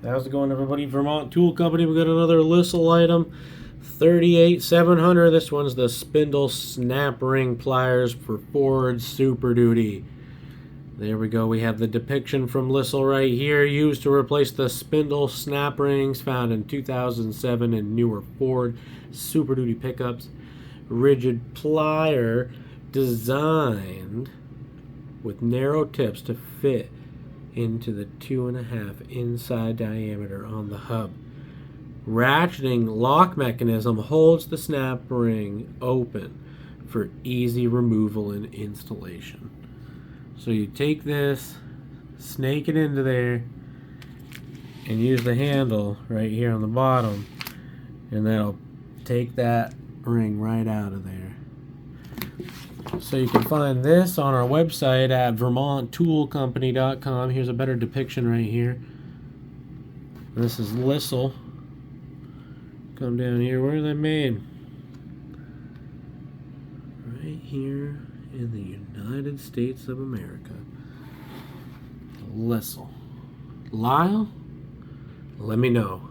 How's it going, everybody? Vermont Tool Company. We got another Lisle item, 38700. This one's the Spindle snap ring pliers for Ford Super Duty. There we go. We have the depiction from Lisle right here, used to replace the Spindle snap rings found in 2007 and newer Ford Super Duty pickups. Rigid plier designed with narrow tips to fit into the 2.5 inside diameter on the hub. Ratcheting lock mechanism holds the snap ring open for easy removal and installation. So you take this, snake it into there, and use the handle right here on the bottom, and that'll take that ring right out of there. So you can find this on our website at vermonttoolcompany.com. Here's a better depiction right here. This is Lisle. Come down here. Where are they made? Right here in the United States of America. Lisle. Lisle? Let me know.